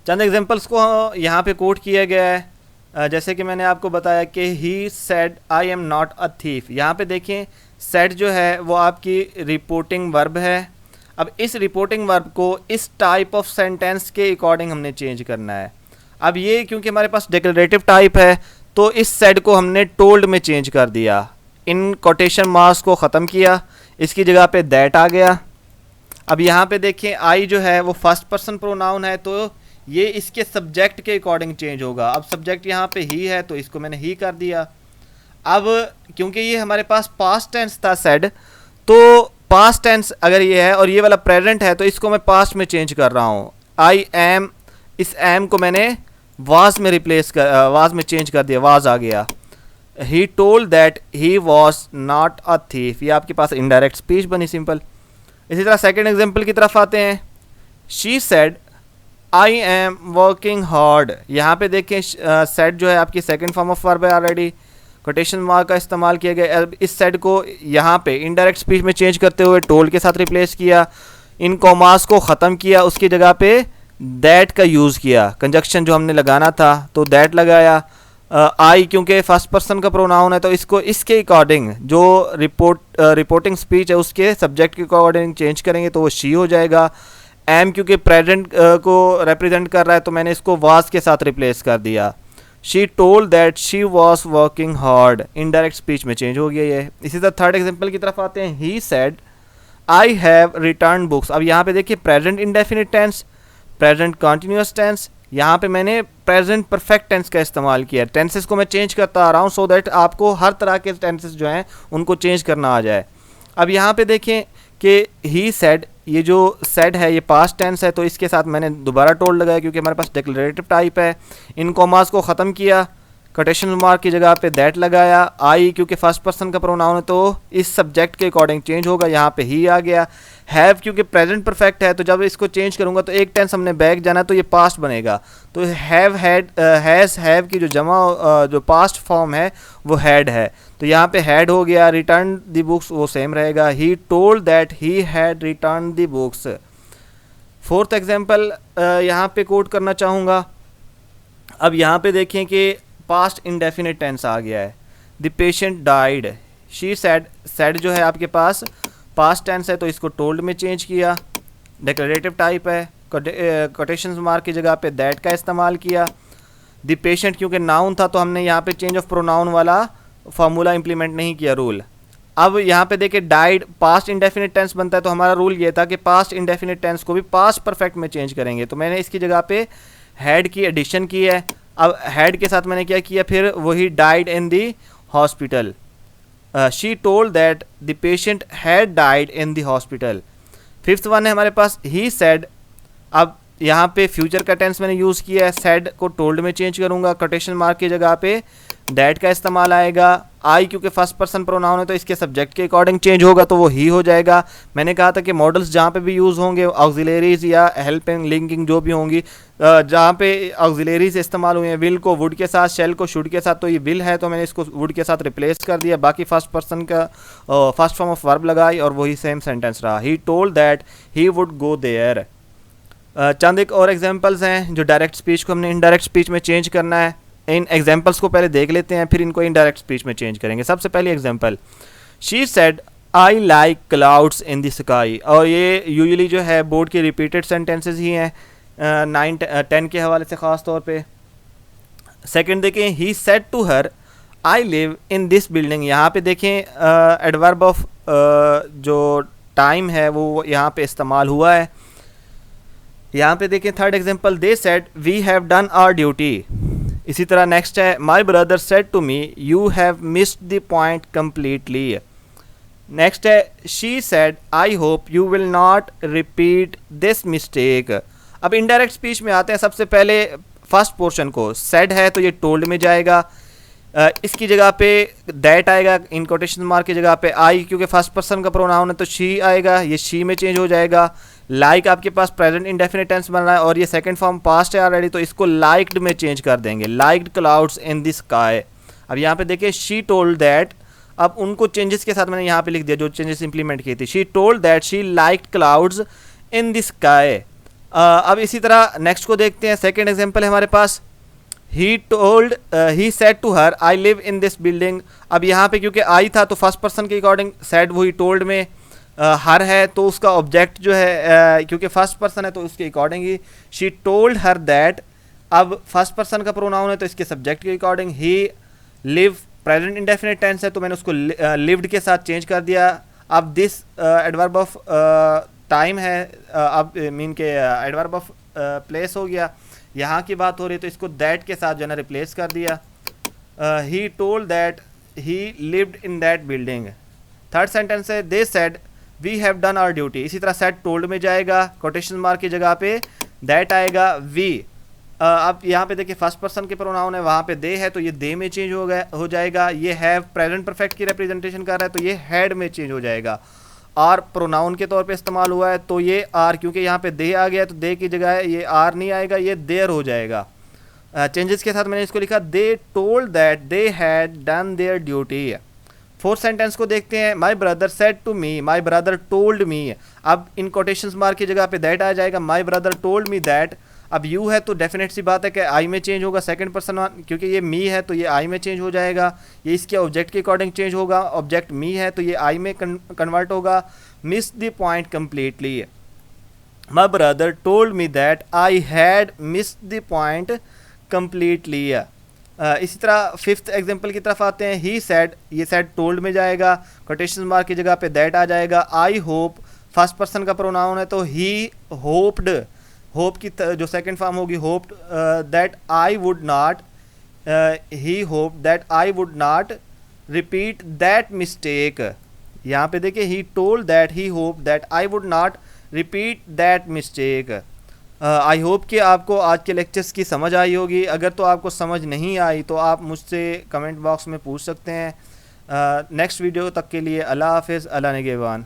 चंद examples को यहाँ पे कोट किया गया है। जैसे कि मैंने आपको बताया कि ही said I am not a thief. यहाँ पे देखें सेड जो है वो आपकी रिपोर्टिंग वर्ब है। अब इस रिपोर्टिंग वर्ब को इस टाइप ऑफ सेंटेंस के अकॉर्डिंग हमने चेंज करना है। अब ये क्योंकि हमारे पास डिक्लेरेटिव टाइप है तो इस सेड को हमने टोल्ड में चेंज कर दिया, इन कोटेशन मार्क्स को ख़त्म किया, इसकी जगह पे दैट आ गया। अब यहाँ पे देखें आई जो है वो फर्स्ट पर्सन प्रोनाउन है तो ये इसके सब्जेक्ट के अकॉर्डिंग चेंज होगा। अब सब्जेक्ट यहाँ पे ही है तो इसको मैंने ही कर दिया। अब क्योंकि ये हमारे पास पास्ट टेंस था सेड, तो पास्ट टेंस अगर ये है और ये वाला प्रेजेंट है तो इसको मैं पास्ट में चेंज कर रहा हूँ। आई एम, इस एम को मैंने वाज में रिप्लेस कर वाज में चेंज कर दिया, वाज आ गया। ही told that he was not a thief, ये आपके पास इनडायरेक्ट स्पीच बनी, सिंपल। इसी तरह सेकेंड एग्जाम्पल की तरफ आते हैं। She said I am working hard. यहाँ पे देखें सेड जो है आपकी सेकंड फॉर्म ऑफ वर्ब है, ऑलरेडी कोटेशन मार्क का इस्तेमाल किया गया। अब इस सेड को यहाँ पे इनडायरेक्ट स्पीच में चेंज करते हुए टोल्ड के साथ रिप्लेस किया, इन कॉमास को ख़त्म किया, उसकी जगह पे दैट का यूज़ किया, कंजक्शन जो हमने लगाना था तो दैट लगाया। आई क्योंकि फर्स्ट पर्सन का प्रोनाउन है तो इसको इसके अकॉर्डिंग जो रिपोर्टिंग स्पीच है उसके सब्जेक्ट के अकॉर्डिंग चेंज करेंगे तो वो शी हो जाएगा। एम क्योंकि प्रेजेंट को रिप्रेजेंट कर रहा है तो मैंने इसको वाज के साथ रिप्लेस कर दिया। She told that she was working hard, indirect speech में चेंज हो गया ये। इसी तरह थर्ड एग्जाम्पल की तरफ आते हैं। He said I have return books. अब यहाँ पे देखिए present indefinite tense, present continuous tense, यहाँ पे मैंने प्रेजेंट परफेक्ट टेंस का इस्तेमाल किया। टेंसेस को मैं चेंज करता आ रहा हूँ सो दैट आपको हर तरह के टेंसेस जो हैं उनको चेंज करना आ जाए। अब यहाँ पे देखें कि ही सेड, ये जो सेड है ये पास्ट टेंस है तो इसके साथ मैंने दोबारा टोल्ड लगाया क्योंकि हमारे पास डिक्लेरेटिव टाइप है। इन कॉमास को ख़त्म किया, कोटेशन मार्क की जगह पे दैट लगाया। आई क्योंकि फर्स्ट पर्सन का प्रोनाउन है तो इस सब्जेक्ट के अकॉर्डिंग चेंज होगा, यहाँ पे ही आ गया। हैव क्योंकि प्रेजेंट परफेक्ट है तो जब इसको चेंज करूँगा तो एक टेंस हमने बैक जाना तो ये पास्ट बनेगा, तो हैव हैड हैज़ हैव की जो जमा जो पास्ट फॉर्म है वो हैड है तो यहाँ पे हैड हो गया। रिटर्न द बुक्स वो सेम रहेगा, ही told that he had return the books. Fourth example यहाँ पे कोट करना चाहूँगा। अब यहाँ पे देखें कि पास्ट इंडेफिनिट टेंस आ गया है। The patient died. She said, said जो है आपके पास पास्ट टेंस है तो इसको टोल्ड में चेंज किया, डिक्लेरेटिव टाइप है, कोटेशन मार्क की जगह पे दैट का इस्तेमाल किया। द पेशेंट क्योंकि नाउन था तो हमने यहाँ पे चेंज ऑफ प्रोनाउन वाला फार्मूला इंप्लीमेंट नहीं किया, रूल। अब यहाँ पे देखिए डाइड पास्ट इंडेफिनिट टेंस बनता है तो हमारा रूल ये था कि पास्ट इंडेफिनिट टेंस को भी पास्ट परफेक्ट में चेंज करेंगे, तो मैंने इसकी जगह पे हैड की एडिशन की है। अब हैड के साथ मैंने क्या किया, फिर वही died in the hospital. She told that the patient had died in the hospital. Fifth one है हमारे पास ही सेड। अब यहाँ पे फ्यूचर का टेंस मैंने यूज़ किया है, सेड को टोल्ड में चेंज करूँगा, कोटेशन मार्क की जगह पे दैट का इस्तेमाल आएगा। आई क्योंकि फर्स्ट पर्सन प्रोनाउन है तो इसके सब्जेक्ट के अकॉर्डिंग चेंज होगा तो वो ही हो जाएगा। मैंने कहा था कि मॉडल्स जहाँ पे भी यूज़ होंगे ऑक्सिलरीज या हेल्पिंग लिंकिंग जो भी होंगी, जहाँ पे ऑक्सिलरीज इस्तेमाल हुए हैं विल को वुड के साथ, शेल को शुड के साथ, तो ये विल है तो मैंने इसको वुड के साथ रिप्लेस कर दिया, बाकी फर्स्ट पर्सन का फर्स्ट फॉर्म ऑफ वर्ब लगाई और वही सेम सेंटेंस रहा। He told that he would go there. चंद एक और एग्जांपल्स हैं जो डायरेक्ट स्पीच को हमने इनडायरेक्ट स्पीच में चेंज करना है। इन एग्जांपल्स को पहले देख लेते हैं फिर इनको इनडायरेक्ट स्पीच में चेंज करेंगे। सबसे पहली example, she said I like clouds in the sky, और ये यूजुअली जो है बोर्ड के रिपीटेड सेंटेंसेस ही हैं 9-10 के हवाले से ख़ास तौर पे। सेकंड देखें, he said to her I live in this building. यहाँ पे देखें एडवर्ब ऑफ जो टाइम है वो यहाँ पे इस्तेमाल हुआ है। यहाँ पे देखें third example, they said we have done our duty. इसी तरह नेक्स्ट है, my brother said to me you have missed the point completely. Next है, she said I hope you will not repeat this mistake. अब indirect speech में आते हैं। सबसे पहले फर्स्ट पोर्शन को, सेड है तो ये टोल्ड में जाएगा, इसकी जगह पे दैट आएगा, इन कोटेशन मार्क की जगह पे आई क्योंकि फर्स्ट पर्सन का प्रोनाउन है तो शी आएगा, ये शी में चेंज हो जाएगा। लाइक आपके पास प्रेजेंट इंडेफिनिट टेंस बन रहा है और ये सेकंड फॉर्म पास्ट है ऑलरेडी तो इसको लाइक्ड में चेंज कर देंगे, liked clouds in the sky. अब यहाँ पे देखिए शी टोल्ड दैट, अब उनको चेंजेस के साथ मैंने यहाँ पे लिख दिया जो चेंजेस इंप्लीमेंट की थी। She told that she liked clouds in the sky. अब इसी तरह नेक्स्ट को देखते हैं। सेकेंड एग्जाम्पल है हमारे पास, he said to her I live in this building. अब यहाँ पे क्योंकि आई था तो फर्स्ट पर्सन के अकॉर्डिंग सेड वही टोल्ड में हर है तो उसका ऑब्जेक्ट जो है क्योंकि फर्स्ट पर्सन है तो उसके अकॉर्डिंग ही शी टोल्ड हर दैट। अब फर्स्ट पर्सन का प्रोनाउन है तो इसके सब्जेक्ट के अकॉर्डिंग ही लिव प्रेजेंट इंडेफिनिट टेंस है तो मैंने उसको लिव्ड के साथ चेंज कर दिया। अब दिस एडवर्ब ऑफ टाइम है, अब मीन के एडवर्ब ऑफ प्लेस हो गया, यहाँ की बात हो रही है तो इसको दैट के साथ जो है ना रिप्लेस कर दिया। He told that he lived in that building. Third sentence है they said we have done our duty. इसी तरह सेड टोल्ड में जाएगा, कोटेशन मार्क की जगह पे दैट आएगा, वी। अब यहाँ पे देखिए फर्स्ट पर्सन के प्रोनाउन है, वहाँ पे दे है तो ये दे में चेंज हो जाएगा। ये हैव प्रेजेंट परफेक्ट की रिप्रेजेंटेशन कर रहा है तो ये हैड में चेंज हो जाएगा। आर प्रोनाउन के तौर पे इस्तेमाल हुआ है तो ये आर, क्योंकि यहाँ पे दे आ गया तो दे की जगह ये आर नहीं आएगा, ये देयर हो जाएगा। चेंजेस के साथ मैंने इसको लिखा they told that they had done their duty. Fourth sentence को देखते हैं, my brother said to me my brother told me. अब इन कोटेशंस मार्क की जगह पे दैट आ जाएगा, माई ब्रदर टोल्ड मी दैट। अब यू है तो डेफिनेट सी बात है कि आई में चेंज होगा, सेकंड पर्सन क्योंकि ये मी है तो ये आई में चेंज हो जाएगा। ये इसके ऑब्जेक्ट के अकॉर्डिंग चेंज होगा, ऑब्जेक्ट मी है तो ये आई में कन्वर्ट होगा। Miss the point completely, my brother told me that I had miss the point completely. इसी तरह फिफ्थ एग्जाम्पल की तरफ आते हैं, ही सेड, ये सेड टोल्ड में जाएगा, कोटेशन मार्क की जगह पे दैट आ जाएगा। आई होप फर्स्ट पर्सन का प्रोनाउन है तो ही होप्ड, होप की जो सेकंड फॉर्म होगी hoped that I would not, he hope that I would not repeat that mistake. यहाँ पे देखिए ही told that he hope that I would not repeat that mistake. I hope कि आपको आज के लेक्चर्स की समझ आई होगी। अगर तो आपको समझ नहीं आई तो आप मुझसे कमेंट बॉक्स में पूछ सकते हैं। नेक्स्ट वीडियो तक के लिए अल्लाह हाफिज़, अल्लाह निगहबान।